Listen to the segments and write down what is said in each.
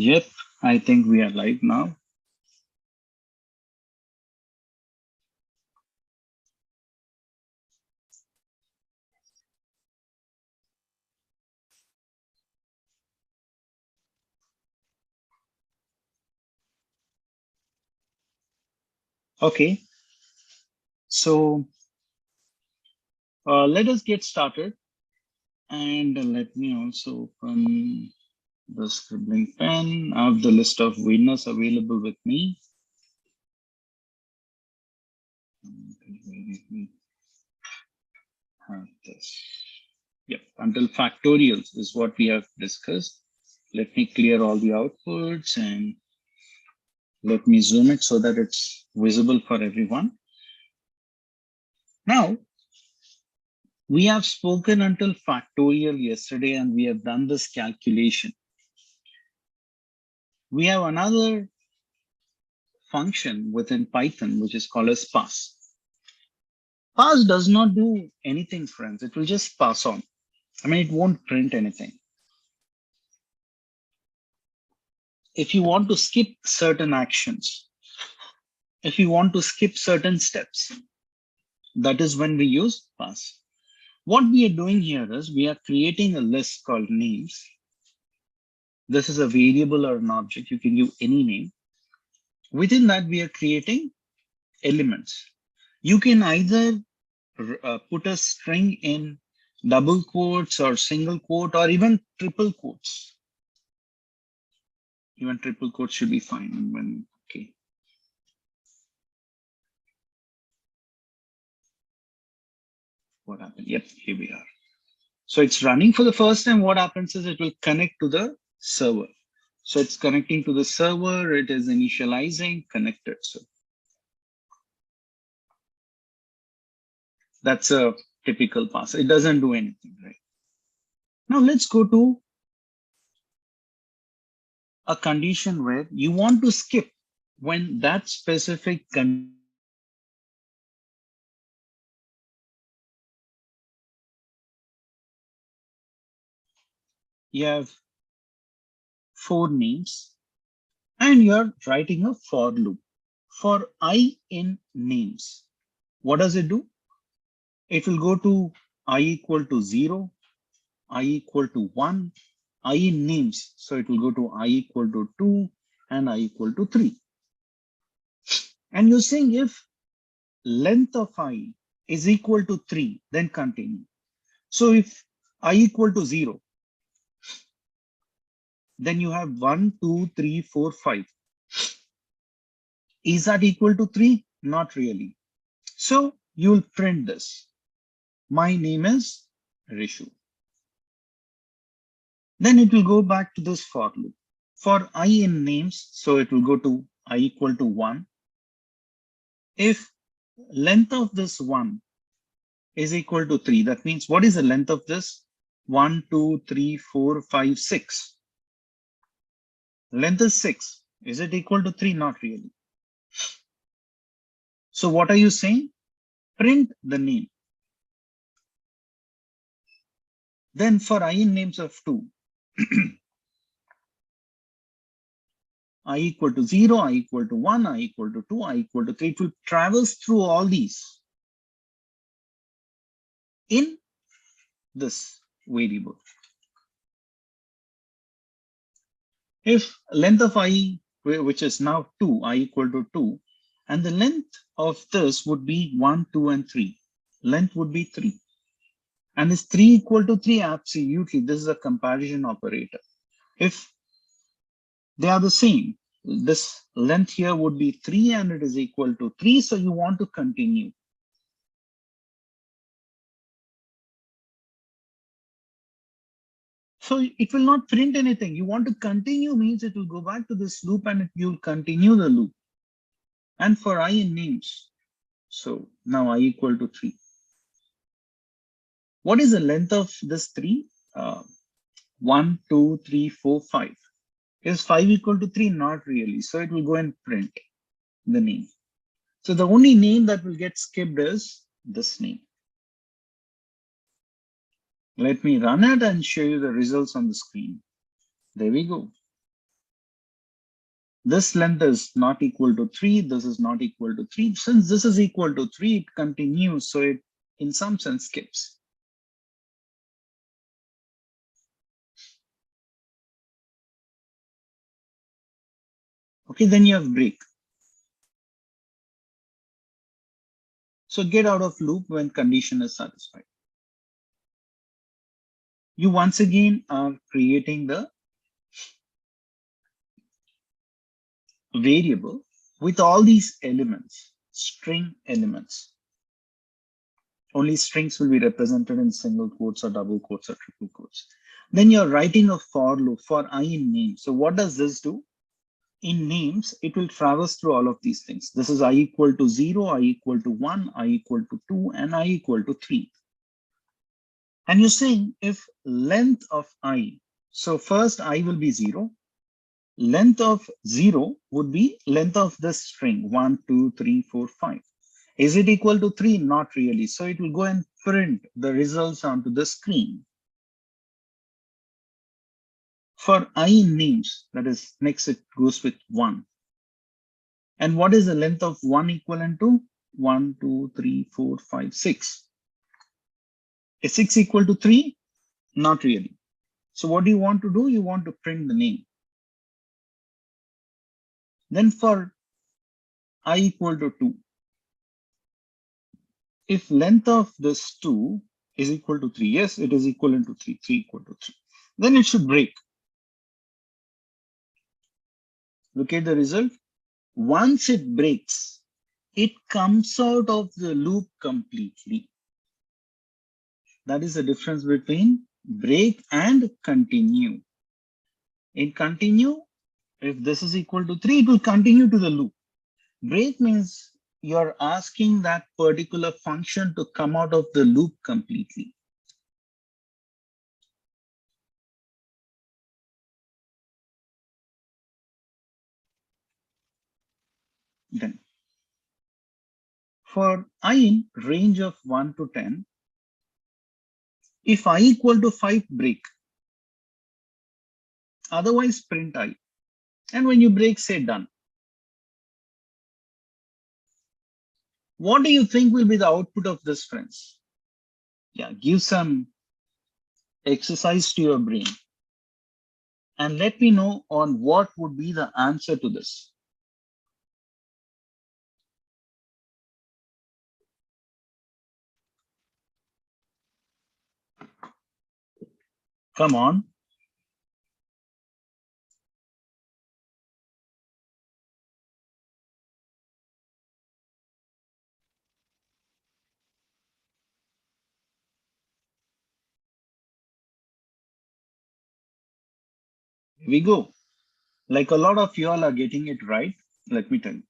Yep, I think we are live now. Okay, so let us get started. And let me also open the scribbling pen. I have the list of winners available with me. Let me have this. Yep, until factorials is what we have discussed. Let me clear all the outputs and let me zoom it so that it's visible for everyone. Now, we have spoken until factorial yesterday and we have done this calculation. We have another function within Python, which is called as pass. Pass does not do anything, friends. It will just pass on. I mean, it won't print anything. If you want to skip certain actions, if you want to skip certain steps, that is when we use pass. What we are doing here is we are creating a list called names. This is a variable or an object. You can give any name. Within that, we are creating elements. You can either put a string in double quotes or single quote or even triple quotes. Even triple quotes should be fine. Okay. What happened? Yep, here we are. So it's running for the first time. What happens is it will connect to the server. So it's connecting to the server. It is initializing, connected. So that's a typical pass. It doesn't do anything, right? Now let's go to a condition where you want to skip when that specific condition. You have 4 names and you're writing a for loop for I in names. What does it do? It will go to I equal to 0, I equal to 1, I in names. So it will go to I equal to 2 and I equal to 3. And you're saying if length of I is equal to 3, then continue. So if I equal to 0, then you have 1, 2, 3, 4, 5. Is that equal to 3? Not really. So you'll print this. My name is Rishu. Then it will go back to this for loop. For I in names, so it will go to I equal to 1. If length of this 1 is equal to 3, that means what is the length of this? 1, 2, 3, 4, 5, 6. Length is 6. Is it equal to 3? Not really. So what are you saying? Print the name. Then for I in names of 2, I equal to 0, I equal to 1, I equal to 2, I equal to 3. It will traverse through all these in this variable. If length of I, which is now 2, I equal to 2, and the length of this would be 1, 2, and 3. Length would be 3. And is 3 equal to 3? Absolutely. This is a comparison operator. If they are the same, this length here would be 3 and it is equal to 3. So you want to continue. So it will not print anything. You want to continue means it will go back to this loop and you'll continue the loop. And for I in names, so now I equal to 3. What is the length of this 3? 1, 2, 3, 4, 5. Is 5 equal to 3? Not really. So it will go and print the name. So the only name that will get skipped is this name. Let me run it and show you the results on the screen. There we go. This length is not equal to 3. This is not equal to 3. Since this is equal to 3, it continues. So it, in some sense, skips. Okay, then you have break. So get out of loop when condition is satisfied. You once again are creating the variable with all these elements, string elements. Only strings will be represented in single quotes or double quotes or triple quotes. Then you're writing a for loop for I in name. So what does this do? In names, it will traverse through all of these things. This is I equal to 0, I equal to 1, I equal to 2, and I equal to 3. And you're saying if length of I, so first I will be 0, length of 0 would be length of this string 1, 2, 3, 4, 5. Is it equal to 3? Not really. So it will go and print the results onto the screen. For I in names, that is, next it goes with 1. And what is the length of 1 equivalent to? 1, 2, 3, 4, 5, 6. Is 6 equal to 3? Not really. So what do you want to do? You want to print the name. Then for I equal to 2, if length of this 2 is equal to 3, yes, it is equivalent to 3, 3 equal to 3, then it should break. Look at the result. Once it breaks, it comes out of the loop completely. That is the difference between break and continue. In continue, if this is equal to 3, it will continue to the loop. Break means you're asking that particular function to come out of the loop completely. Then, for I in range of 1 to 10, if I equal to 5, break. Otherwise, print I. And when you break, say done. What do you think will be the output of this, friends? Yeah, give some exercise to your brain and let me know on what would be the answer to this. Come on. Here we go. Like a lot of you all are getting it right. Let me tell you.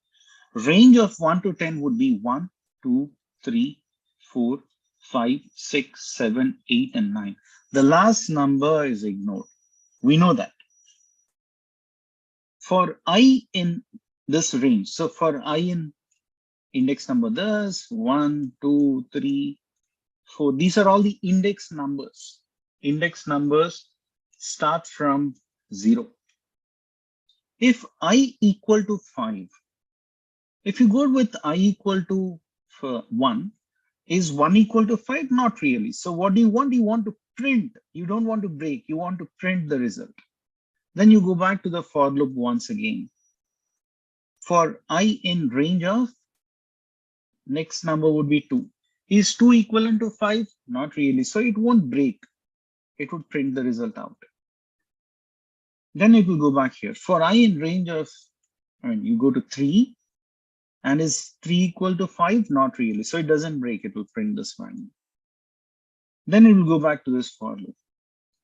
Range of 1 to 10 would be 1, 2, 3, 4, 5, 6, 7, 8, and 9. The last number is ignored. We know that. For I in this range, so for I in index number this, 1, 2, 3, 4, these are all the index numbers. Index numbers start from 0. If I equal to 5, if you go with I equal to 1, is 1 equal to 5? Not really. So what do you want? You want to print. You don't want to break. You want to print the result. Then you go back to the for loop once again. For I in range of, next number would be 2. Is 2 equivalent to 5? Not really. So it won't break. It would print the result out. Then it will go back here. For I in range of, you go to 3. And is 3 equal to 5? Not really. So it doesn't break. It will print this value. Then it will go back to this for loop.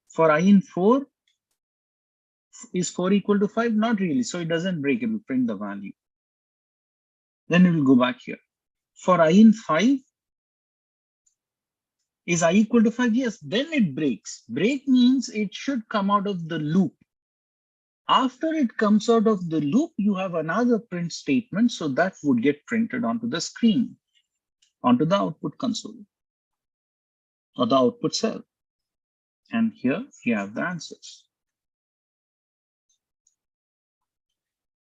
For I in 4, is 4 equal to 5? Not really. So it doesn't break. It will print the value. Then it will go back here. For I in 5, is I equal to 5? Yes. Then it breaks. Break means it should come out of the loop. After it comes out of the loop, you have another print statement. So that would get printed onto the screen, onto the output console or the output cell. And here you have the answers.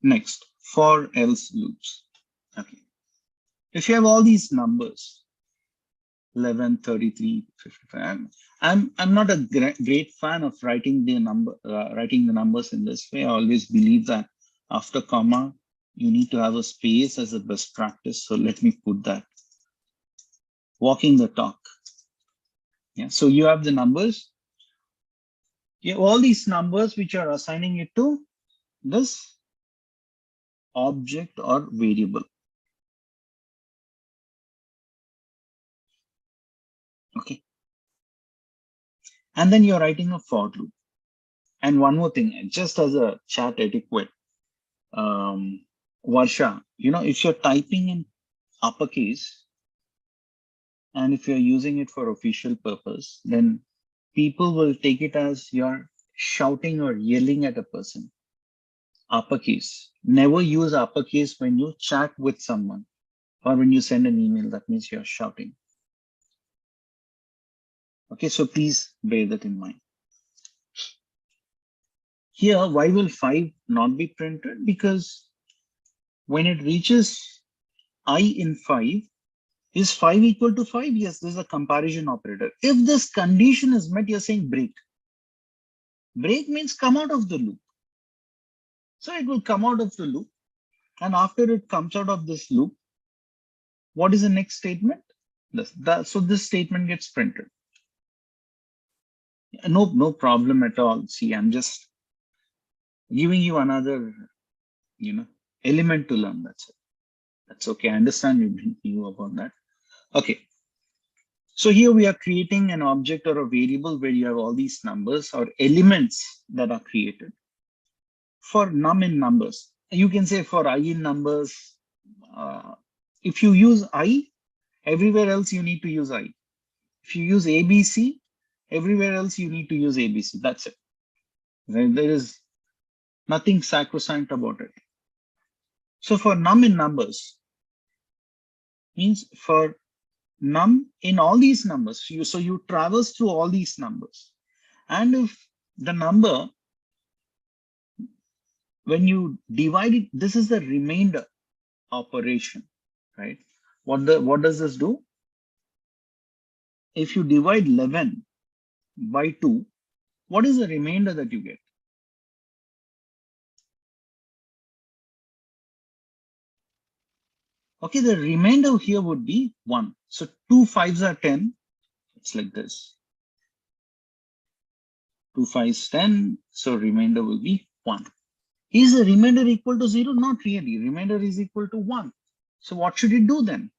Next, for else loops. Okay. If you have all these numbers, 11, 33, 55, I'm not a great fan of writing the numbers in this way. I always believe that after comma, you need to have a space as a best practice. So let me put that. Walking the talk. Yeah. So you have the numbers. You have all these numbers which are assigning it to this object or variable. Okay. And then you're writing a for loop. And one more thing, just as a chat etiquette, Varsha, if you're typing in uppercase and if you're using it for official purpose, then people will take it as you're shouting or yelling at a person. Uppercase. Never use uppercase when you chat with someone or when you send an email. That means you're shouting. Okay, so please bear that in mind. Here, why will 5 not be printed? Because when it reaches I in 5, is 5 equal to 5? Yes, this is a comparison operator. If this condition is met, you're saying break. Break means come out of the loop. So it will come out of the loop. And after it comes out of this loop, what is the next statement? So this statement gets printed. No problem at all. See, I'm just giving you another, element to learn. That's it. That's okay. I understand you knew about that. Okay. So here we are creating an object or a variable where you have all these numbers or elements that are created. For num in numbers, you can say for I in numbers, if you use I, everywhere else you need to use I. If you use ABC, everywhere else you need to use ABC. That's it. There is nothing sacrosanct about it. So for num in numbers, means for num in all these numbers, so you traverse through all these numbers. And if the number, when you divide it, this is the remainder operation, right? What does this do? If you divide 11 by 2, what is the remainder that you get? Okay, the remainder here would be 1. So 2 5s are 10. It's like this. 2 5s 10. So remainder will be 1. Is the remainder equal to 0? Not really. Remainder is equal to 1. So what should it do then?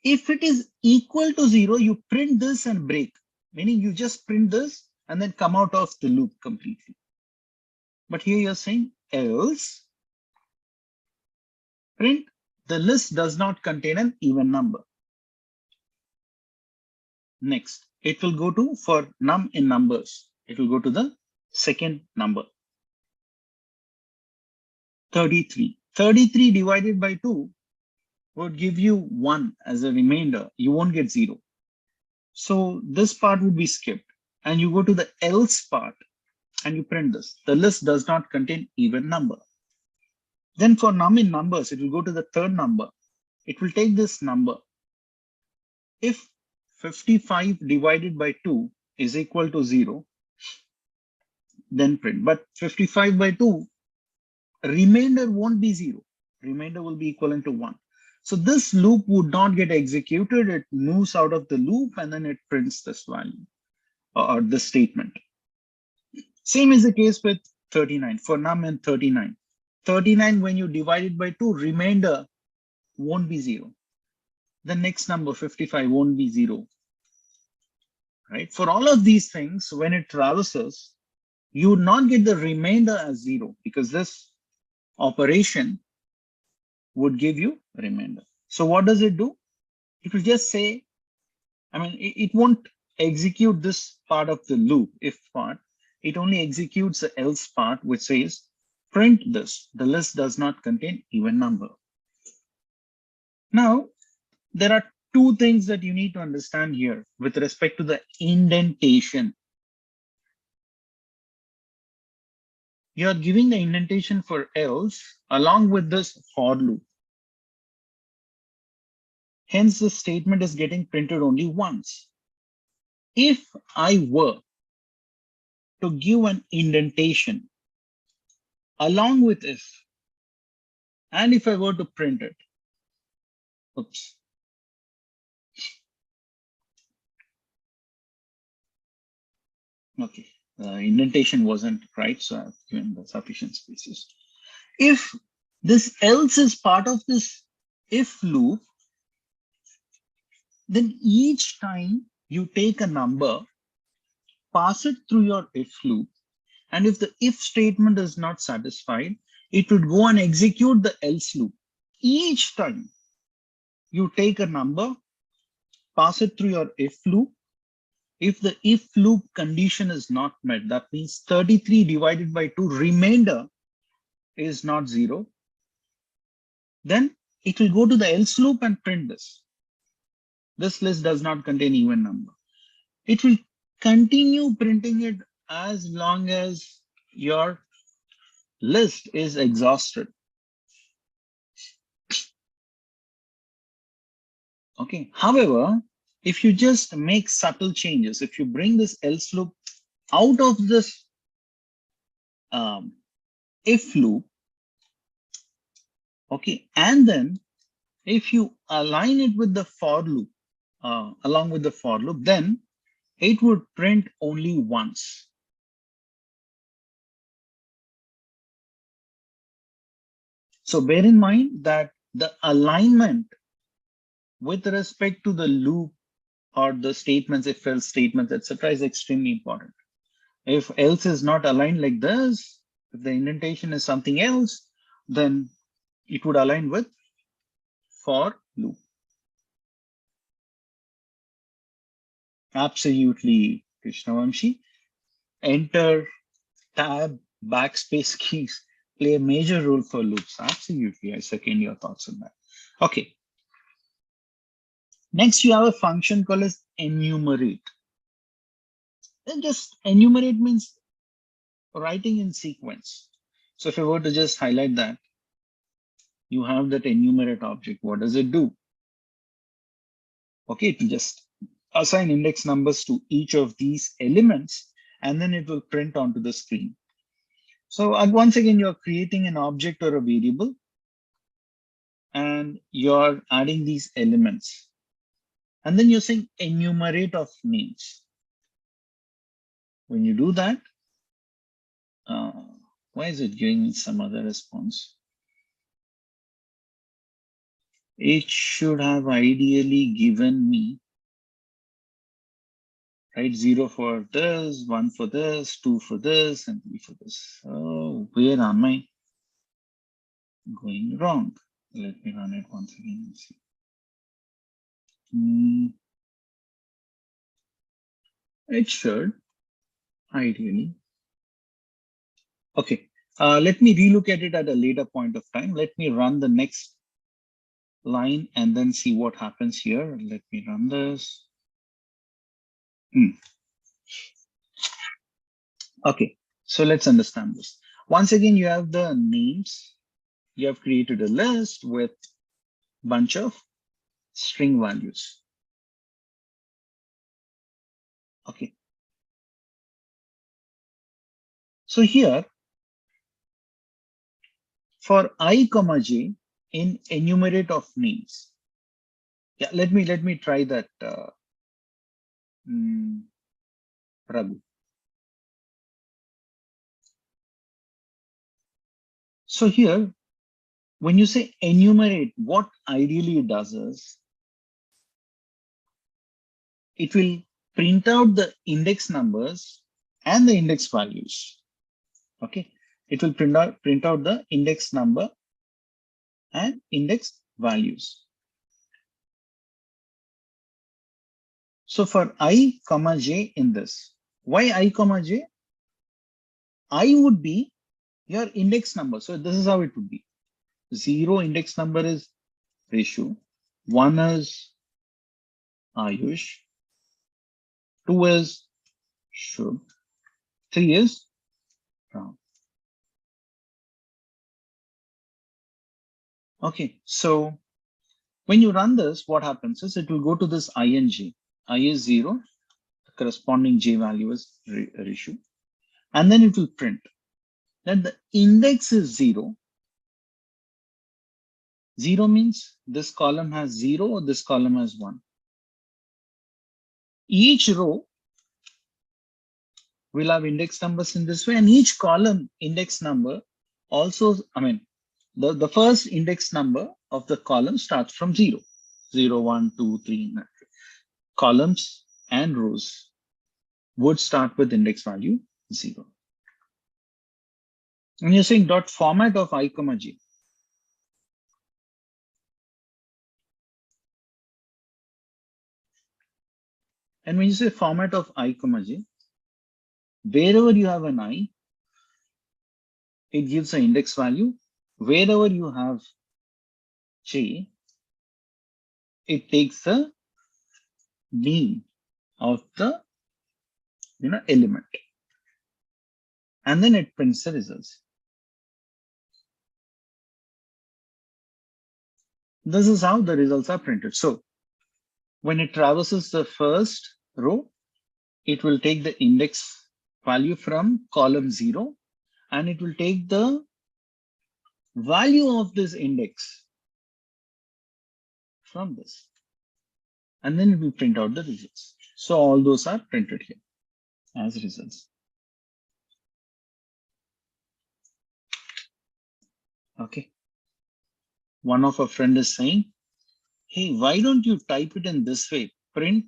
If it is equal to 0, you print this and break. Meaning you just print this and then come out of the loop completely. But here you're saying else print the list does not contain an even number. Next, it will go to, for num in numbers, it will go to the second number. 33. 33 divided by 2 would give you 1 as a remainder. You won't get 0. So this part would be skipped. And you go to the else part and you print this. The list does not contain even number. Then for num in numbers, it will go to the third number. It will take this number. If 55 divided by 2 is equal to 0, then print. But 55 by 2, remainder won't be 0. Remainder will be equivalent to 1. So this loop would not get executed. It moves out of the loop and then it prints this value or this statement. Same is the case with 39. For num and 39. 39, when you divide it by 2, remainder won't be 0. The next number, 55, won't be 0. Right? For all of these things, when it traverses, you would not get the remainder as 0 because this operation would give you a remainder. So what does it do? It will just say, it won't execute this part of the loop, if part. It only executes the else part, which says, print this. The list does not contain even number. Now, there are two things that you need to understand here with respect to the indentation. You are giving the indentation for else along with this for loop. Hence, the statement is getting printed only once. If I were to give an indentation along with if, and if I were to print it, oops. Okay, the indentation wasn't right, so I've given the sufficient spaces. If this else is part of this if loop, then each time you take a number, pass it through your if loop, and if the if statement is not satisfied, it would go and execute the else loop. Each time you take a number, pass it through your if loop. If the if loop condition is not met, that means 33 divided by 2 remainder is not 0, then it will go to the else loop and print this. This list does not contain even number. It will continue printing it as long as your list is exhausted. Okay. However, if you just make subtle changes, if you bring this else loop out of this if loop, okay, and then if you align it with the for loop, along with the for loop, then it would print only once. So bear in mind that the alignment with respect to the loop or the statements, if else statements, etc., is extremely important. If else is not aligned like this, if the indentation is something else, then it would align with for loop. Absolutely, Krishnavamshi. Enter, tab, backspace keys play a major role for loops. Absolutely, I second your thoughts on that. Okay. Next, you have a function called as enumerate. Then just enumerate means writing in sequence. So if I were to just highlight that, you have that enumerate object. What does it do? Okay, it will just assign index numbers to each of these elements, and then it will print onto the screen. So once again, you're creating an object or a variable, and you're adding these elements. And then you're saying enumerate of names. When you do that, why is it giving me some other response? It should have ideally given me, right, 0 for this, 1 for this, 2 for this, and 3 for this. Oh, where am I going wrong? Let me run it once again and see. It should, ideally. Okay, let me relook at it at a later point of time. Let me run the next line and then see what happens here. Let me run this. Okay, so let's understand this. Once again, you have the names. You have created a list with bunch of string values. Okay. So here, for I comma j in enumerate of names. Yeah, let me try that, Raghu. So here, when you say enumerate, what ideally it does is it will print out the index numbers and the index values. Okay, it will print out the index number and index values. So for I comma j in this, why I comma j? I would be your index number. So this is how it would be. 0 index number is Rishu, 1 is Ayush, 2 is Shubh, 3 is Ram. Okay, so when you run this, what happens is it will go to this ing. I is 0, the corresponding j value is ratio, and then it will print that the index is 0. 0 means this column has 0 or this column has 1. Each row will have index numbers in this way, and each column index number also, the first index number of the column starts from 0. 0, 1, 2, 3. Columns and rows would start with index value 0. And you're saying dot format of I, j. And when you say format of I, j, wherever you have an I, it gives an index value. Wherever you have j, it takes the mean of the element, and then it prints the results. This is how the results are printed. So when it traverses the first row, it will take the index value from column 0, and it will take the value of this index from this, and then it will print out the results. So all those are printed here as results. Okay. One of our friend is saying, hey, why don't you type it in this way? Print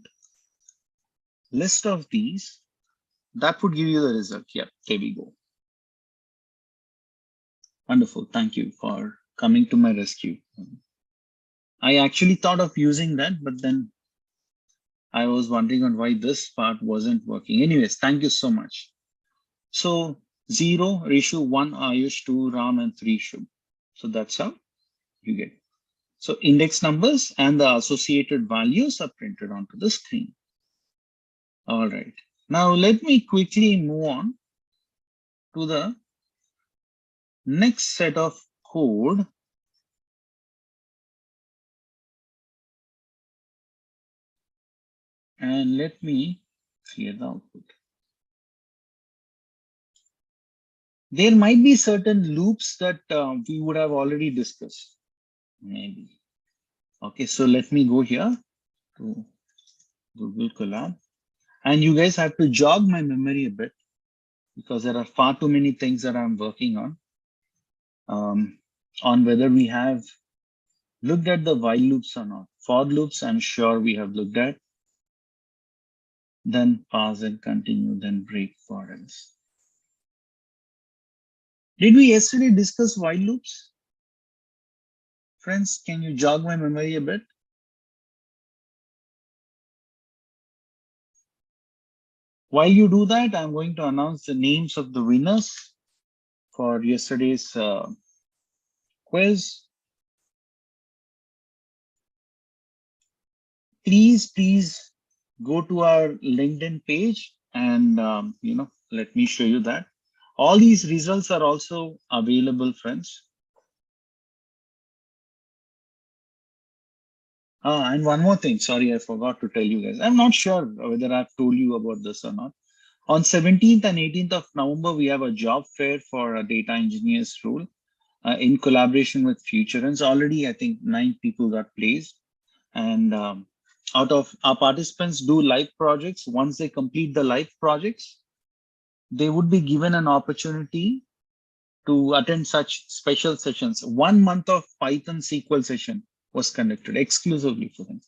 list of these. That would give you the result. Yeah, there we go. Wonderful. Thank you for coming to my rescue. I actually thought of using that, but then I was wondering on why this part wasn't working. Anyways, thank you so much. So 0, ratio 1, Ayush, 2, Ram, and 3, Shubh. So that's how you get. So index numbers and the associated values are printed onto the screen. All right. Now let me quickly move on to the next set of code. And let me clear the output. There might be certain loops that we would have already discussed. Maybe. Okay, so let me go here to Google Colab. And you guys have to jog my memory a bit because there are far too many things that I'm working on whether we have looked at the while loops or not. For loops, I'm sure we have looked at. Then pause and continue, then break for else. Did we yesterday discuss while loops? Friends, can you jog my memory a bit? While you do that, I'm going to announce the names of the winners for yesterday's quiz. Please go to our LinkedIn page and let me show you that. All these results are also available, friends. And one more thing, sorry, I forgot to tell you guys. I'm not sure whether I've told you about this or not. On 17th and 18th of November, we have a job fair for a data engineers role in collaboration with Futurance. Already, I think 9 people got placed. And out of our participants do live projects. Once they complete the live projects, they would be given an opportunity to attend such special sessions. 1 month of Python SQL session was conducted exclusively for them,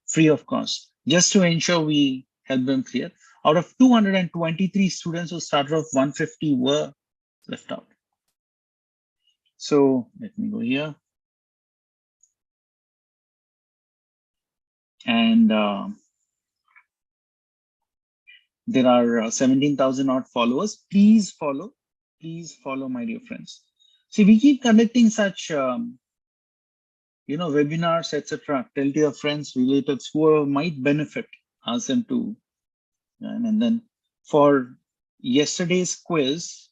free of cost, just to ensure we help them clear. Out of 223 students who started off, 150 were left out. So let me go here. And there are 17,000 odd followers. Please follow, my dear friends. See, we keep conducting such, webinars, etc. Tell to your friends, relatives, who might benefit, ask them to. And then for yesterday's quiz,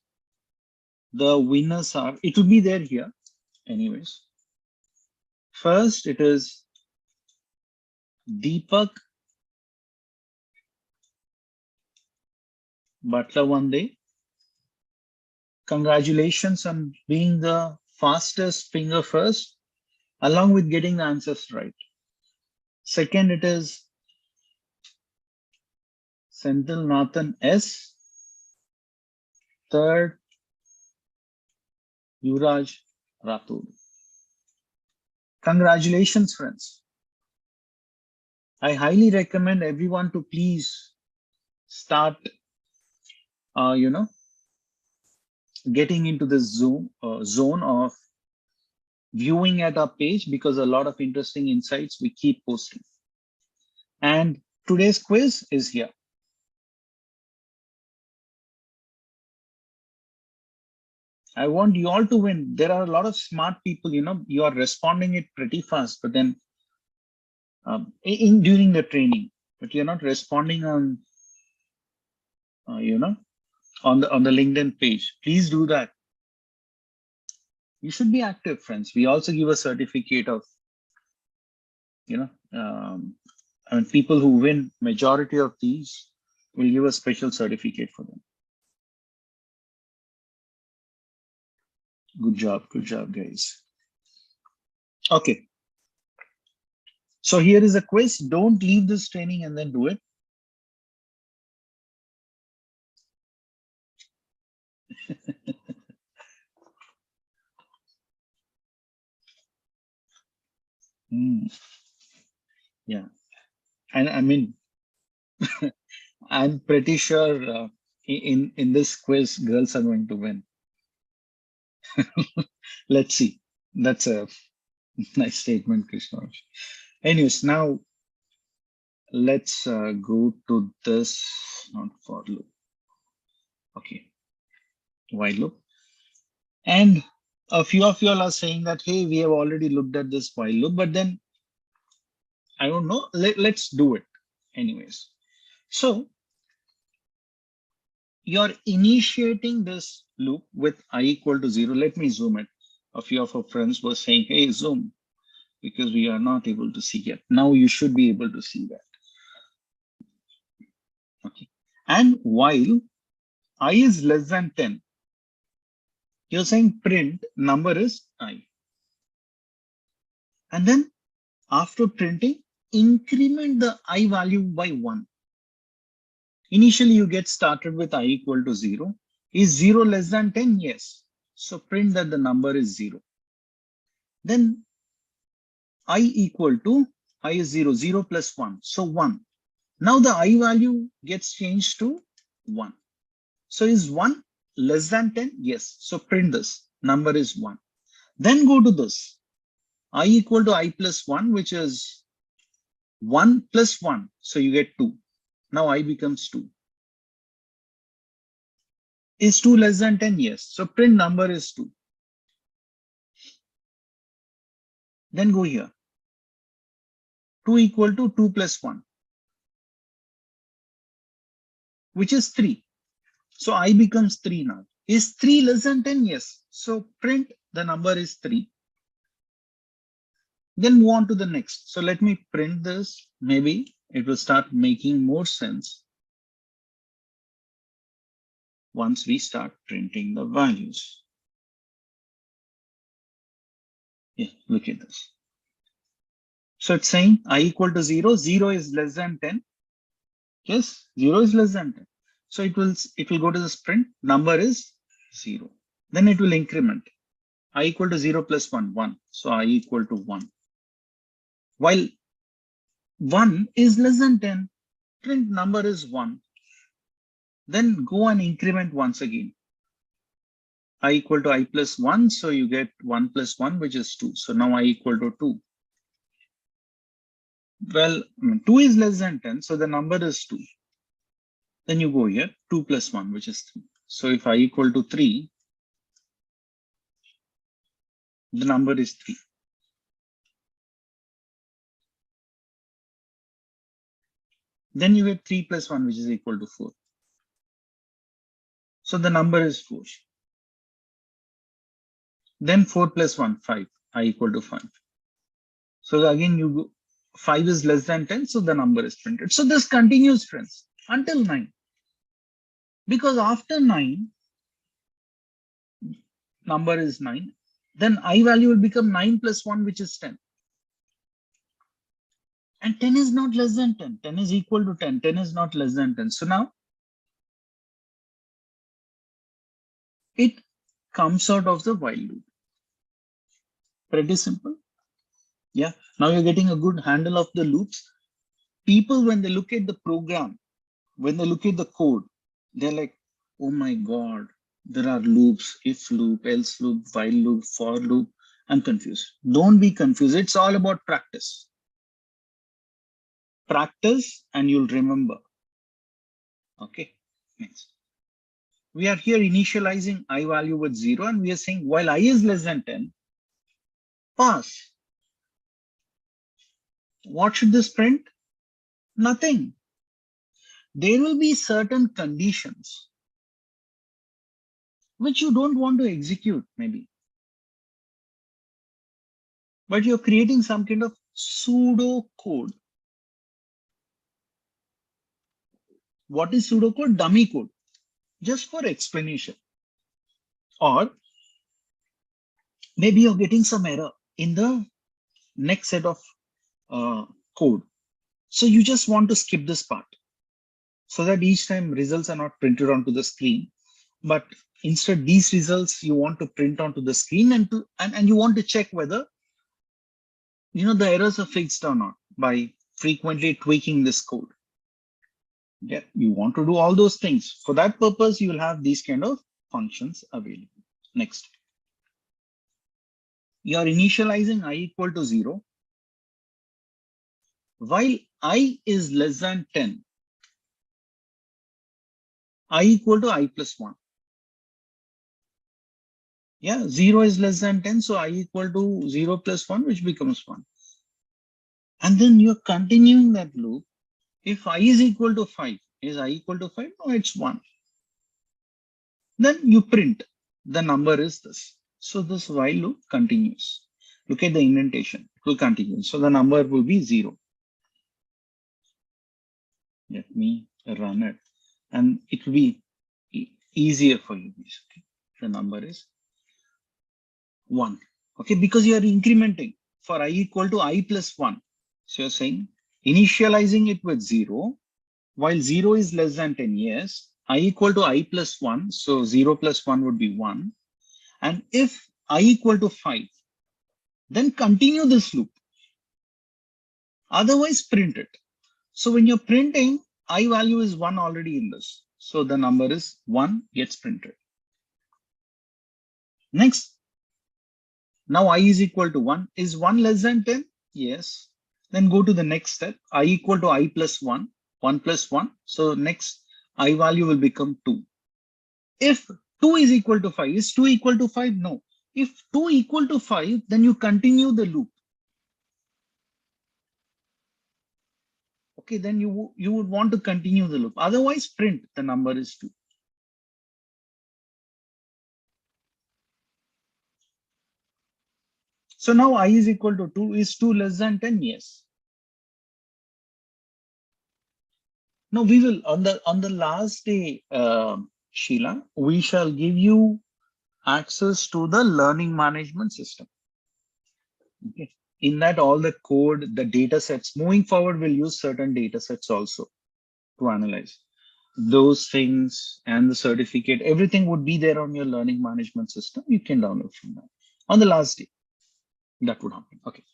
the winners are, it will be there here anyways. First, it is Deepak Butler one day. Congratulations on being the fastest finger first, along with getting the answers right. Second, it is Senthil Nathan S. Third, Yuvraj Rathod. Congratulations, friends. I highly recommend everyone to please start, getting into this zone of viewing at our page, because a lot of interesting insights we keep posting. And today's quiz is here. I want you all to win. There are a lot of smart people, you are responding it pretty fast, but then during the training, but you're not responding on, on the LinkedIn page. Please do that. You should be active, friends. We also give a certificate of, people who win majority of these, will give a special certificate for them. Good job, guys. Okay. So here is a quiz. Don't leave this training and then do it. Yeah, and I mean, I'm pretty sure in this quiz, girls are going to win. Let's see. That's a nice statement, Krishna. Anyways, now let's go to this, not for loop. Okay, while loop. And a few of you all are saying that, hey, we have already looked at this while loop, but then I don't know. Let's do it anyways. So you're initiating this loop with I equal to 0. Let me zoom it. A few of our friends were saying, hey, zoom, because we are not able to see yet. Now you should be able to see that. Okay. And while I is less than 10, you're saying print number is I. And then after printing, increment the I value by 1. Initially, you get started with I equal to 0. Is 0 less than 10? Yes. So print that the number is 0. Then I equal to, I is 0, 0 plus 1. So 1. Now the I value gets changed to 1. So is 1 less than 10? Yes. So print this. Number is 1. Then go to this. I equal to I plus 1, which is 1 plus 1. So you get 2. Now I becomes 2. Is 2 less than 10? Yes. So print number is 2. Then go here. 2 equal to 2 plus 1, which is 3. So I becomes 3 now. Is 3 less than 10? Yes. So print the number is 3. Then move on to the next. So let me print this. Maybe it will start making more sense once we start printing the values. Yeah, look at this. So it's saying I equal to 0. 0 is less than 10. Yes, 0 is less than 10. So it will go to this print. Number is 0. Then it will increment. I equal to 0 plus 1, 1. So I equal to 1. While 1 is less than 10, print number is 1. Then go and increment once again. I equal to I plus 1. So you get 1 plus 1, which is 2. So now I equal to 2. Well, 2 is less than 10. So the number is 2. Then you go here, 2 plus 1, which is 3. So if I equal to 3, the number is 3. Then you get 3 plus 1, which is equal to 4. So the number is 4. Then 4 plus 1, 5. I equal to 5. So again, 5 is less than 10, so the number is printed. So this continues, friends, until 9. Because after 9, number is 9, then I value will become 9 plus 1, which is 10. And 10 is not less than 10. 10 is equal to 10. 10 is not less than 10. So now it comes out of the while loop. Pretty simple. Yeah. Now you're getting a good handle of the loops. People, when they look at the program, when they look at the code, they're like, oh my God, there are loops, if loop, else loop, while loop, for loop. I'm confused. Don't be confused. It's all about practice. Practice and you'll remember. Okay. Next. We are here initializing I value with 0 and we are saying while I is less than 10, pass. What should this print? Nothing. There will be certain conditions which you don't want to execute maybe. But you're creating some kind of pseudo code. What is pseudo code? Dummy code. Just for explanation. Or maybe you're getting some error in the next set of code. So you just want to skip this part so that each time results are not printed onto the screen. But instead, these results you want to print onto the screen and you want to check whether the errors are fixed or not by frequently tweaking this code. Yeah, you want to do all those things. For that purpose, you will have these kind of functions available. Next. You are initializing I equal to 0. While I is less than 10, I equal to I plus 1. Yeah, 0 is less than 10, so I equal to 0 plus 1, which becomes 1. And then you're continuing that loop. If I is equal to 5, is I equal to 5? No, it's 1. Then you print. The number is this. So this while loop continues. Look at the indentation. It will continue. So the number will be 0. Let me run it. And it will be easier for you. Okay. The number is 1. Okay, because you are incrementing for I equal to I plus 1. So you're saying initializing it with 0, while 0 is less than 10 years, I equal to I plus 1. So 0 plus 1 would be 1. And if I equal to 5, then continue this loop. Otherwise, print it. So when you're printing, I value is 1 already in this. So the number is 1 gets printed. Next. Now I is equal to 1. Is 1 less than 10? Yes. Then go to the next step. I equal to I plus 1. 1 plus 1. So next I value will become 2. If 2 is equal to 5, is 2 equal to 5? No. If 2 equal to 5, then you continue the loop. Okay, then you would want to continue the loop. Otherwise, print the number is 2. So now I is equal to 2. Is 2 less than 10? Yes. No, we will on the last day, Sheila, we shall give you access to the learning management system. Okay. In that, all the code, the data sets, moving forward, we'll use certain data sets also to analyze those things, and the certificate, everything would be there on your learning management system. You can download from that on the last day. That would happen. Okay.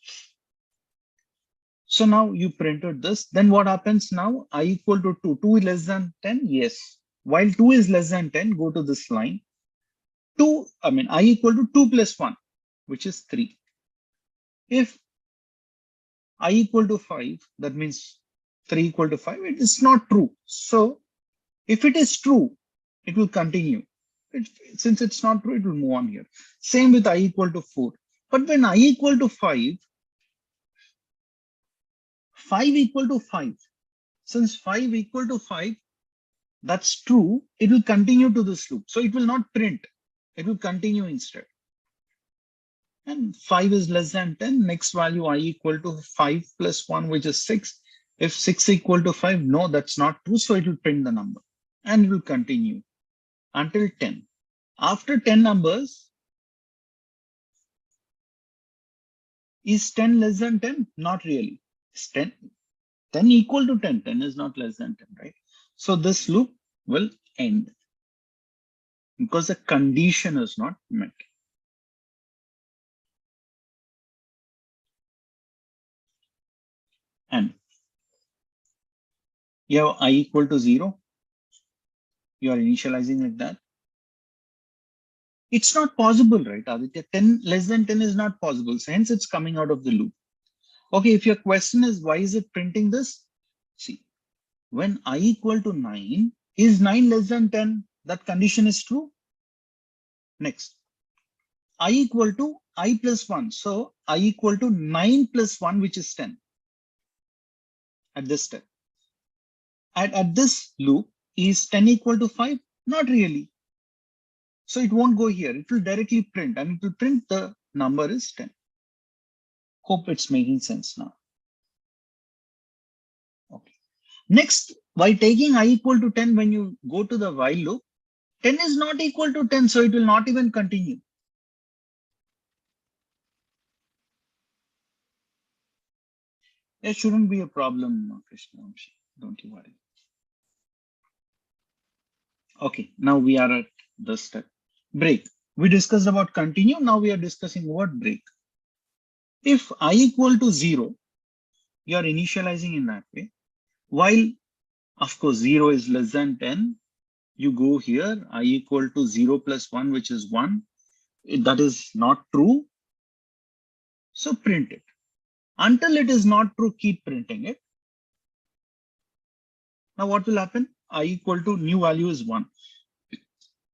So now you printed this. Then what happens now? I equal to 2. 2 is less than 10? Yes. While 2 is less than 10, go to this line. I equal to 2 plus 1, which is 3. If I equal to 5, that means 3 equal to 5. It is not true. So if it is true, it will continue. Since it's not true, it will move on here. Same with I equal to 4. But when I equal to 5, 5 equal to 5. Since 5 equal to 5, that's true, it will continue to this loop. So it will not print. It will continue instead. and 5 is less than 10. Next value I equal to 5 plus 1, which is 6. If 6 equal to 5, no, that's not true. So it will print the number and it will continue until 10. After 10 numbers, is 10 less than 10? Not really. It's 10 equal to 10. 10 is not less than 10, right? So this loop will end because the condition is not met. And you have I equal to 0. You are initializing like that. It's not possible, right, Aditya? 10 less than 10 is not possible. So hence it's coming out of the loop. Okay, if your question is why is it printing this? See, when I equal to 9, is 9 less than 10? That condition is true. Next, I equal to I plus 1. So I equal to 9 plus 1, which is 10 at this step. At this loop, is 10 equal to 5? Not really. So it won't go here. It will directly print and it will print the number is 10. Hope it's making sense now. Okay. Next, by taking I equal to 10, when you go to the while loop, 10 is not equal to 10, so it will not even continue. There shouldn't be a problem, Krishna. Don't you worry. Okay, now we are at this step. Break. We discussed about continue. Now we are discussing what break. If I equal to 0, you are initializing in that way. While, of course, 0 is less than 10, you go here, I equal to 0 plus 1, which is 1. That is not true. So print it. Until it is not true, keep printing it. Now what will happen? I equal to new value is 1.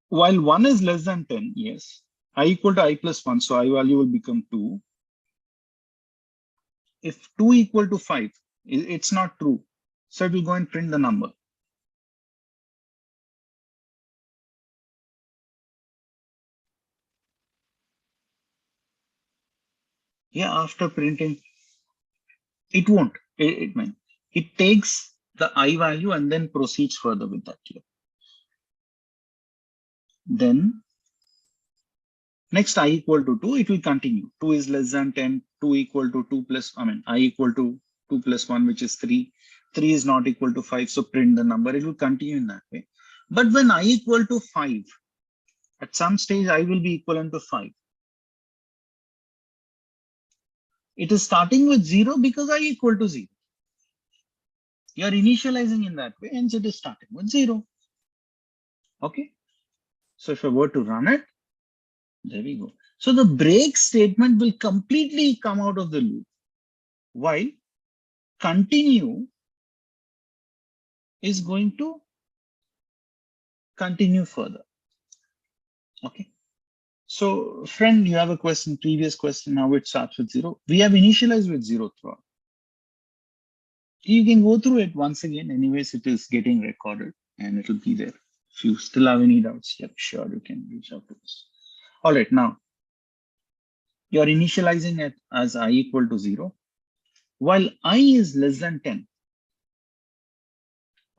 While 1 is less than 10, yes, I equal to I plus 1, so I value will become 2. If 2 equal to 5, it's not true. So it will go and print the number. Yeah, after printing, it won't. It takes the I value and then proceeds further with that here. Then next I equal to 2, it will continue. 2 is less than 10, 2 equal to 2 plus, I equal to 2 plus 1, which is 3. 3 is not equal to 5, so print the number. It will continue in that way. But when I equal to 5, at some stage I will be equivalent to 5. It is starting with 0 because I equal to 0. You are initializing in that way, hence it is starting with 0. Okay. So if I were to run it, there we go. So the break statement will completely come out of the loop, while continue is going to continue further. Okay. So friend, you have a question, previous question, now it starts with 0. We have initialized with 0 throughout. You can go through it once again. Anyways, it is getting recorded and it will be there. If you still have any doubts, yeah, sure, you can reach out to us. All right, now you are initializing it as I equal to 0. While I is less than 10,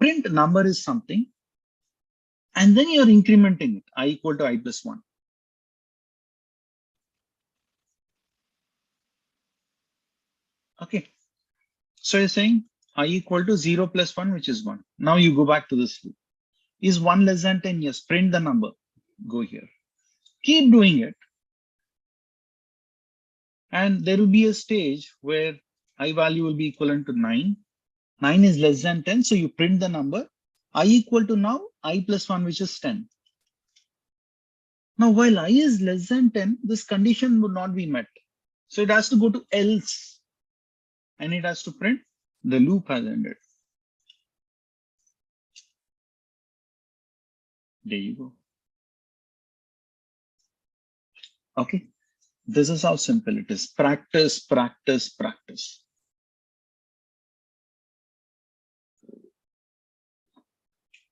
print number is something, and then you're incrementing it, I equal to I plus 1. Okay, so you're saying I equal to 0 plus 1, which is 1. Now you go back to this loop. Is 1 less than 10? Yes, print the number. Go here. Keep doing it. And there will be a stage where I value will be equivalent to 9. 9 is less than 10, so you print the number. I equal to now I plus 1, which is 10. Now, while I is less than 10, this condition would not be met. So it has to go to else, and it has to print the loop has ended. There you go. Okay. This is how simple it is. Practice, practice, practice.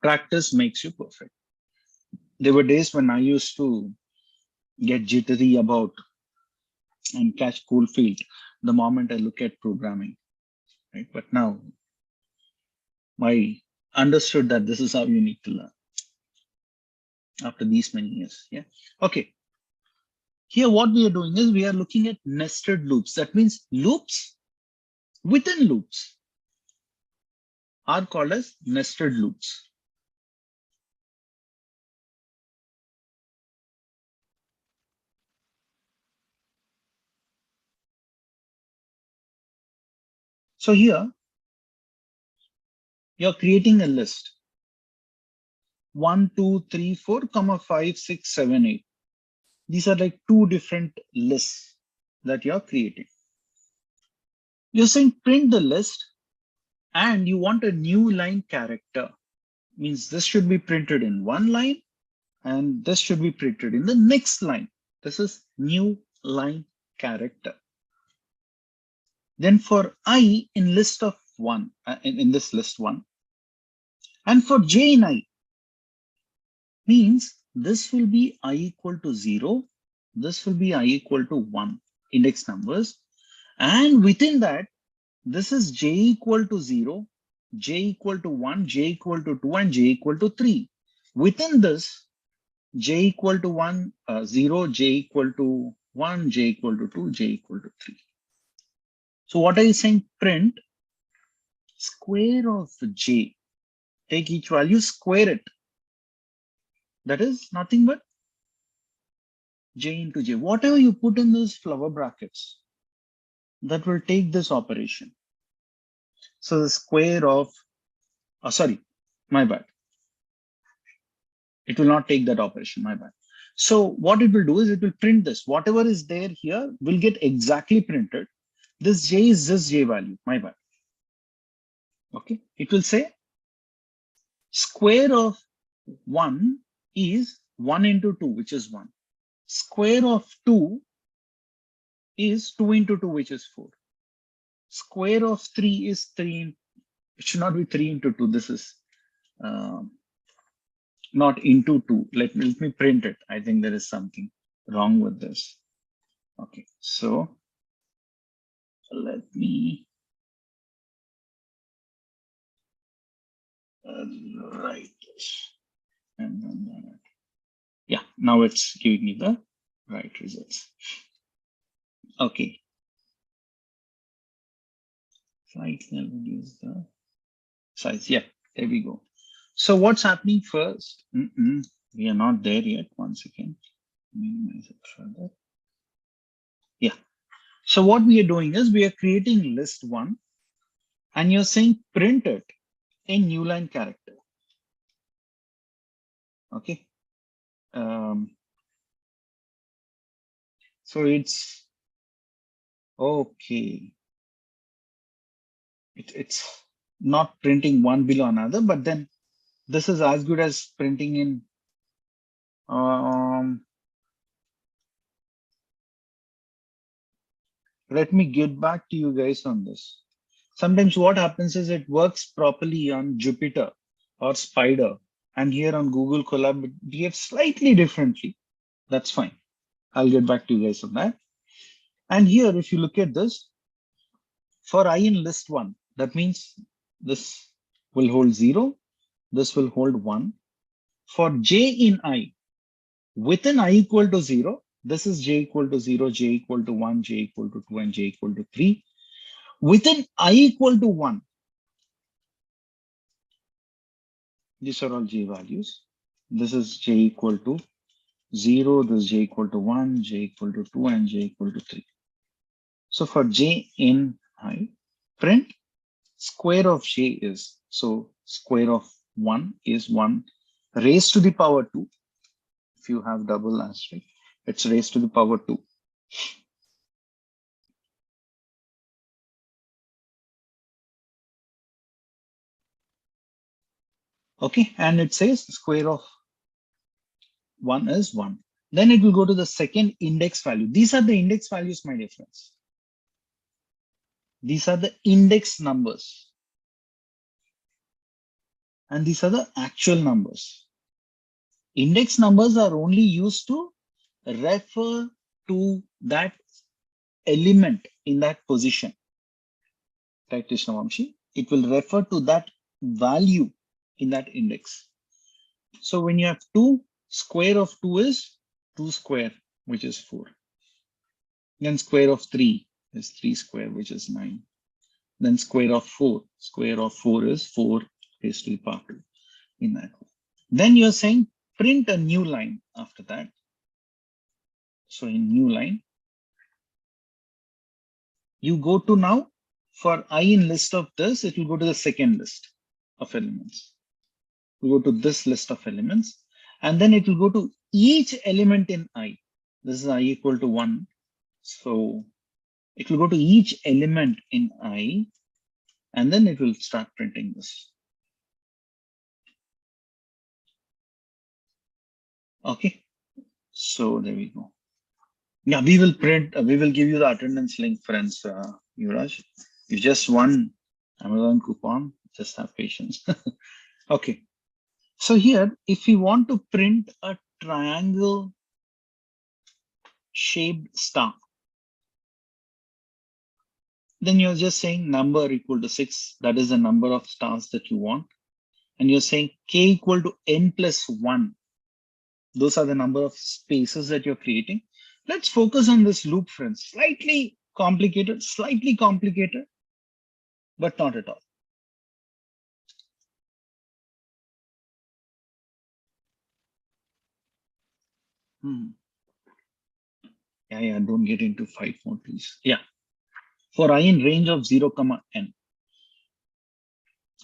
Practice makes you perfect. There were days when I used to get jittery about and catch cold feet the moment I look at programming, right? But now I understood that this is how you need to learn after these many years. Yeah. Okay. Here, what we are doing is we are looking at nested loops. That means loops within loops are called as nested loops. So here, you're creating a list 1, 2, 3, 4, 5, 6, 7, 8. These are like two different lists that you're creating. You're saying print the list and you want a new line character. Means this should be printed in one line and this should be printed in the next line. This is new line character. Then for I in list of 1, in this list 1, and for j in I, means this will be I equal to 0, this will be I equal to 1 index numbers, and within that, this is j equal to 0, j equal to 1, j equal to 2, and j equal to 3. Within this, j equal to 1, 0, j equal to 1, j equal to 2, j equal to 3. So what are you saying? Print square of j. Take each value, square it. That is nothing but j into j. Whatever you put in those flower brackets, that will take this operation. So the square of, sorry, my bad. It will not take that operation, my bad. So what it will do is it will print this. Whatever is there here will get exactly printed. This j is this j value, my bad. Okay, it will say square of 1 is 1 into 2, which is 1. Square of 2 is 2 into 2, which is 4. Square of 3 is 3. It should not be 3 into 2. This is not into 2. Let me print it. I think there is something wrong with this. Okay, so let me write this. And then, yeah, now it's giving me the right results. Okay. Slightly reduce the size. Yeah, there we go. So what's happening first? We are not there yet. Once again, minimize it further. Yeah. So what we are doing is we are creating list 1 and you're saying print it in new line character. Okay. So it's okay. It's not printing one below another, but then this is as good as printing in let me get back to you guys on this. Sometimes what happens is it works properly on Jupyter or Spider, and here on Google Colab it behaves slightly differently. That's fine. I'll get back to you guys on that. And here, if you look at this, for I in list 1, that means this will hold 0, this will hold 1. For j in I, within I equal to 0, this is j equal to 0, j equal to 1, j equal to 2, and j equal to 3. Within I equal to 1, these are all j values. This is j equal to 0, this is j equal to 1, j equal to 2, and j equal to 3. So for j in I, print square of j is, so square of 1 is 1 raised to the power 2. If you have double asterisk, it's raised to the power 2. Okay, and it says square of 1 is 1. Then it will go to the second index value. These are the index values, my dear friends. These are the index numbers. And these are the actual numbers. Index numbers are only used to refer to that element in that position, right, Krishnavamshi, it will refer to that value in that index. So when you have 2, square of 2 is 2 square, which is 4. Then square of 3 is 3 square, which is 9. Then square of 4 is 4 raised to the power 2 in that way. Then you're saying print a new line after that. So in new line, you go to now for I in list of this, it will go to the second list of elements. You go to this list of elements, and then it will go to each element in I. This is I equal to 1. So it will go to each element in I, and then it will start printing this. Okay, so there we go. Yeah, we will print, we will give you the attendance link, friends, Yuvraj. You just won Amazon coupon, just have patience. Okay, so here, if we want to print a triangle shaped star, then you're just saying number equal to 6. That is the number of stars that you want. And you're saying k equal to n plus 1. Those are the number of spaces that you're creating. Let's focus on this loop, friends. Slightly complicated, but not at all. Yeah, don't get into fight mode, please. Yeah. For I in range of 0, n.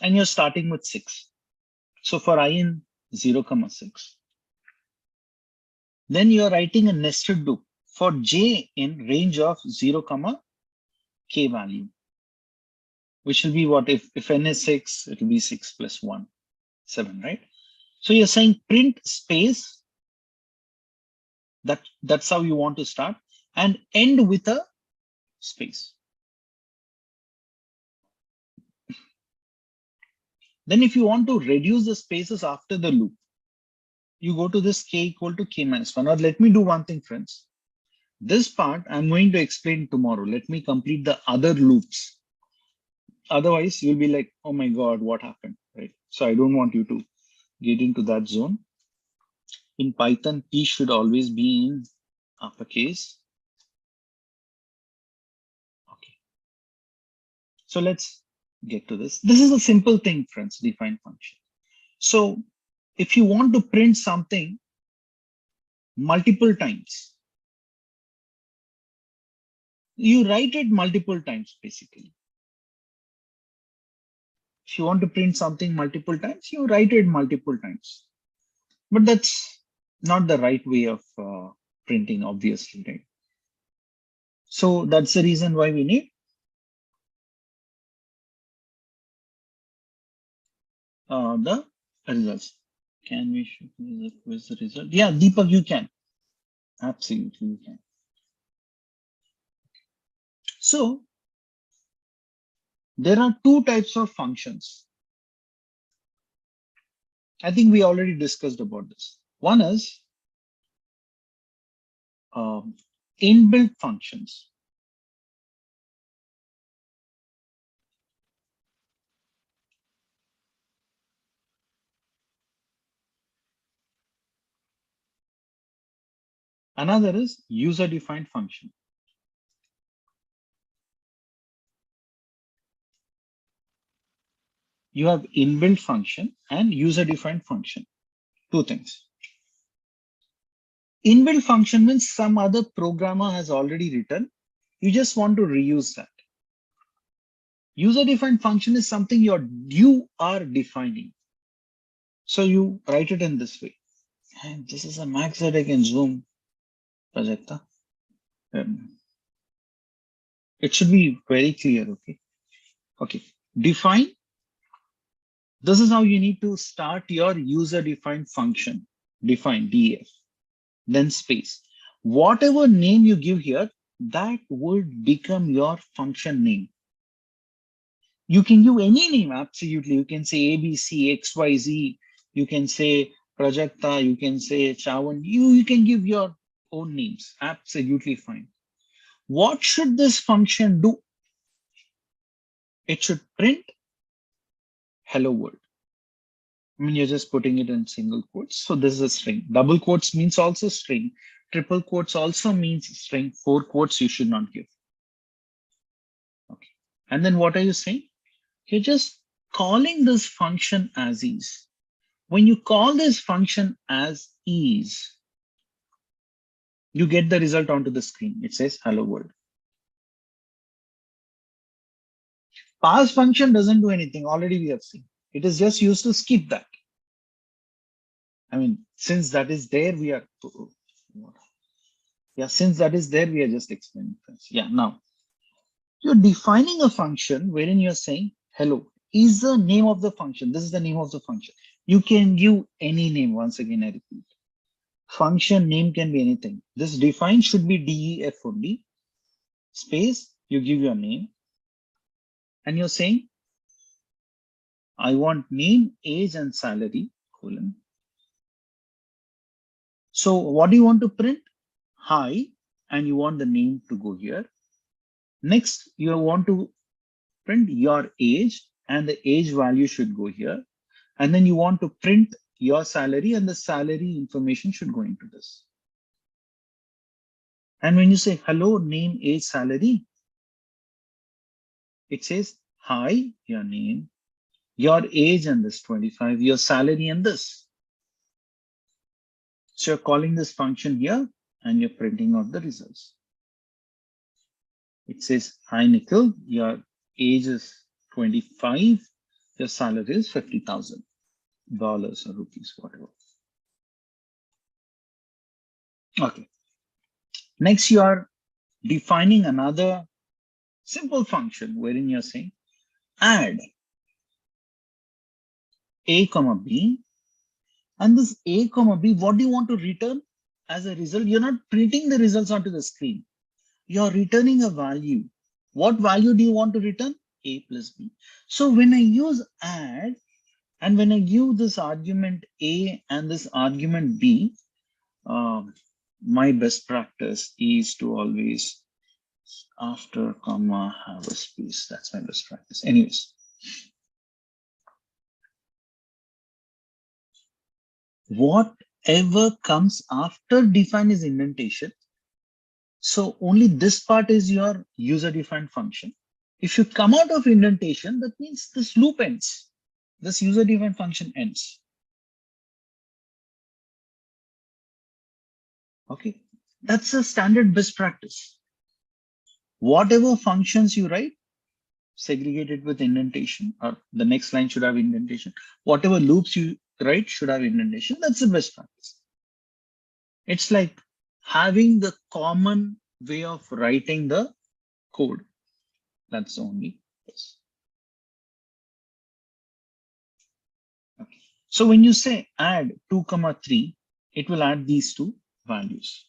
And you're starting with 6. So for I in 0, 6. Then you're writing a nested loop for j in range of 0, k value, which will be what? If n is 6, it will be 6 plus 1, 7, right? So you're saying print space. That's how you want to start, and end with a space. Then if you want to reduce the spaces after the loop, you go to this k equal to k minus 1. Now let me do one thing, friends. This part I'm going to explain tomorrow. Let me complete the other loops. Otherwise, you'll be like, oh my God, what happened, right? So I don't want you to get into that zone. In Python, P should always be in uppercase. Okay. So let's get to this. This is a simple thing, friends, define function. So if you want to print something multiple times, you write it multiple times, basically. If you want to print something multiple times, you write it multiple times. But that's not the right way of printing, obviously, right? So that's the reason why we need the results. Can we show the quiz result? Yeah, Deepak, you can. Absolutely, you can. So there are 2 types of functions. I think we already discussed about this. One is inbuilt functions. Another is user-defined function. You have inbuilt function and user-defined function. 2 things. Inbuilt function means some other programmer has already written. You just want to reuse that. User-defined function is something you are defining. So you write it in this way. And this is a max that I can zoom, Prajakta. It should be very clear, okay? Okay, define. This is how you need to start your user-defined function. Define, def. Then space. Whatever name you give here, that would become your function name. You can give any name, absolutely. You can say ABC, XYZ. You can say Prajakta. You can say Chavan. You can give your own names, absolutely fine. What should this function do? It should print hello world. I mean, you're just putting it in single quotes. So this is a string. Double quotes means also string. Triple quotes also means string. 4 quotes you should not give. Okay. And then what are you saying? You're just calling this function as is. When you call this function as is, you get the result onto the screen. It says hello world. Pass function doesn't do anything. Already we have seen. It is just used to skip that. I mean, since that is there, we are. Yeah, since that is there, we are just explaining this. Yeah, now you're defining a function wherein you're saying hello is the name of the function. This is the name of the function. You can give any name. Once again, I repeat. Function name can be anything. This define should be def only. Space, you give your name. And you're saying, I want name, age, and salary, colon. So what do you want to print? Hi, and you want the name to go here. Next, you want to print your age, and the age value should go here. And then you want to print your salary, and the salary information should go into this. And when you say hello, name, age, salary, it says hi, your name, your age, and this 25, your salary, and this. So you're calling this function here, and you're printing out the results. It says, hi, Nikhil, your age is 25, your salary is $50,000 or rupees, whatever. Okay. Next, you are defining another simple function wherein you're saying add a comma b, and this a comma b, what do you want to return as a result? You're not printing the results onto the screen. You're returning a value. What value do you want to return? A plus b. So when I use add, and when I give this argument a and this argument b, my best practice is to always after comma have a space. That's my best practice. Anyways, whatever comes after define is indentation. So only this part is your user defined function. If you come out of indentation, that means this loop ends. This user defined function ends. Okay, that's a standard best practice. Whatever functions you write, segregated with indentation, or the next line should have indentation. Whatever loops you write should have indentation. That's the best practice. It's like having the common way of writing the code. That's the only purpose. Okay. So when you say add 2, 3, it will add these two values.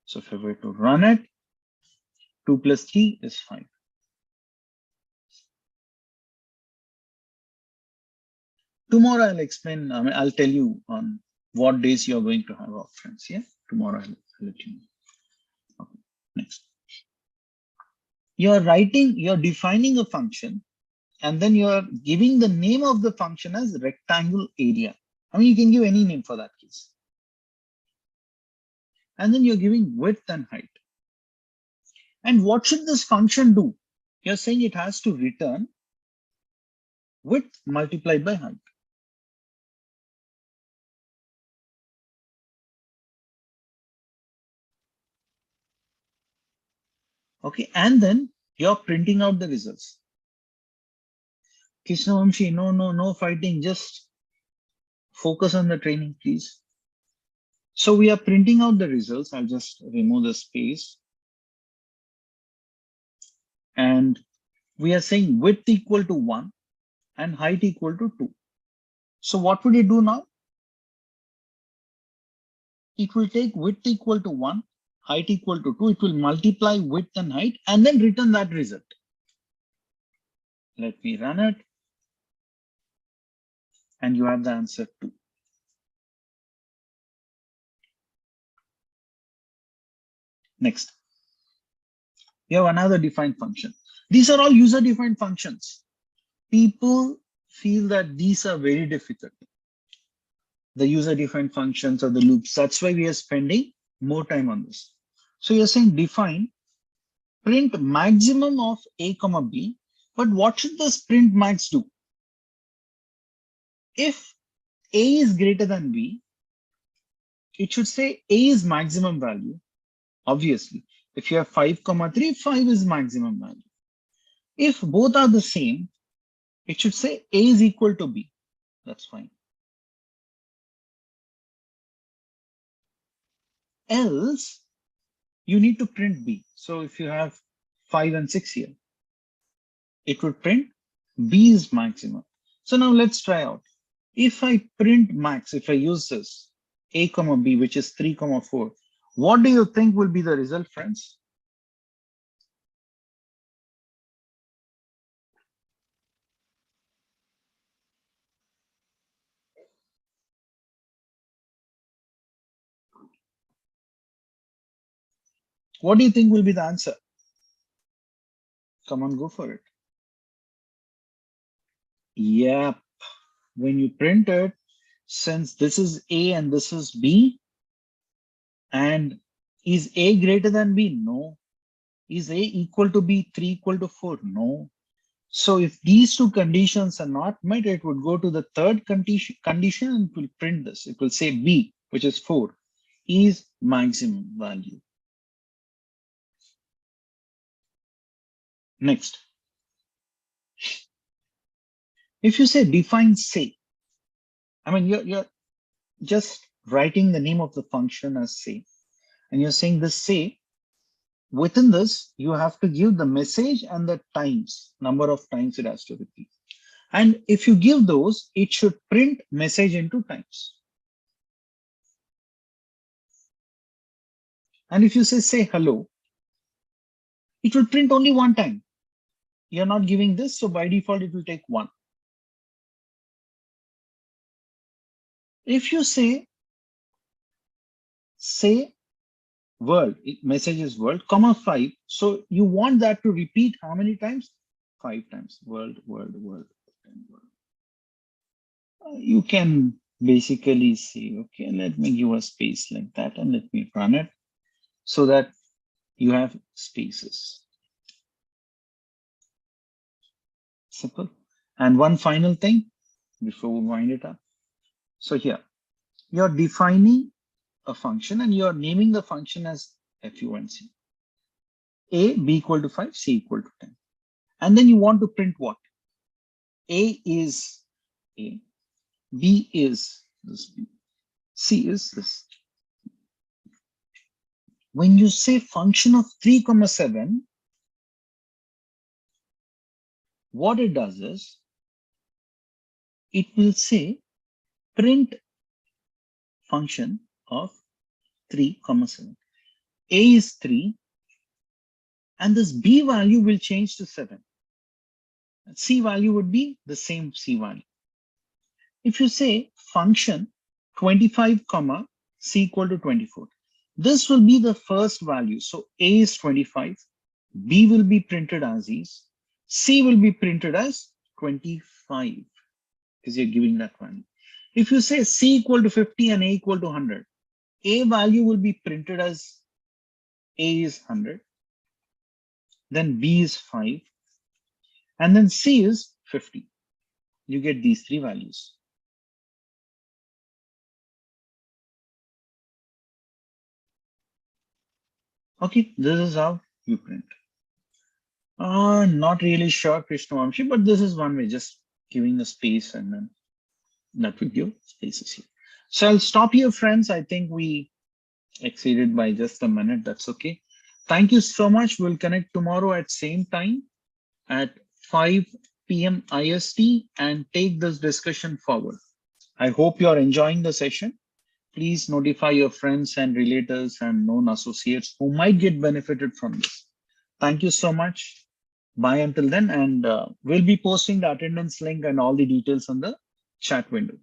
So if I were to run it, 2 plus 3 is 5. Tomorrow I'll explain, I'll tell you on what days you're going to have options. Yeah, tomorrow I'll let you know. Okay. Next. You're defining a function, and then you're giving the name of the function as rectangle area. I mean, you can give any name for that case. And then you're giving width and height. And what should this function do? You're saying it has to return width multiplied by height. Okay, and then you're printing out the results. Krishnavamshi, no fighting, just focus on the training, please. So we are printing out the results. I'll just remove the space. And we are saying width equal to 1 and height equal to 2. So what would it do now? It will take width equal to 1, height equal to 2. It will multiply width and height and then return that result. Let me run it. And you have the answer 2. Next. You have another defined function. These are all user-defined functions. People feel that these are very difficult, the user-defined functions or the loops. That's why we are spending more time on this. So you're saying define print maximum of a comma b, but what should this print max do? If a is greater than b, it should say a is maximum value. Obviously, if you have 5 comma 3, 5 is maximum value. If both are the same, it should say a is equal to b. That's fine. Else, you need to print b. So if you have 5 and 6 here, it would print b is maximum. So now let's try out. If I print max, if I use this a comma b, which is 3 comma 4, what do you think will be the result, friends? What do you think will be the answer? Come on, go for it. Yep. When you print it, since this is A and this is B, and is A greater than B? No. Is A equal to B, 3 equal to 4? No. So if these two conditions are not met, it would go to the third condition and it will print this. It will say B, which is 4, is maximum value. Next. If you say define say, I mean, you're just writing the name of the function as say, and you're saying this say, within this, you have to give the message and the times, number of times it has to repeat. And if you give those, it should print message into times. And if you say hello, it will print only one time. You're not giving this, so by default, it will take 1. If you say world, message is world, comma 5. So you want that to repeat how many times? 5 times. World, world, world, world. You can basically say, okay, let me give a space like that and let me run it so that you have spaces. Simple. And one final thing before we wind it up. So here, you're defining a function and you're naming the function as FUNC. A, B equal to 5, C equal to 10. And then you want to print what? A is A, B is this B, C is this. When you say function of 3, 7, what it does is, it will say print function of 3, 7. A is 3, and this B value will change to 7. C value would be the same C value. If you say function 25, C equal to 24, this will be the first value. So A is 25, B will be printed as is, C will be printed as 25 because you're giving that value. If you say C equal to 50 and A equal to 100, A value will be printed as A is 100, then B is 5, and then C is 50. You get these 3 values. Okay, this is how you print. Not really sure, Krishnavamshi, but this is one way, just giving a space and then that will give spaces here. So I'll stop here, friends. I think we exceeded by just a minute. That's okay. Thank you so much. We'll connect tomorrow at same time at 5 p.m. IST and take this discussion forward. I hope you're enjoying the session. Please notify your friends and relators and known associates who might get benefited from this. Thank you so much. Bye until then. And we'll be posting the attendance link and all the details on the chat window.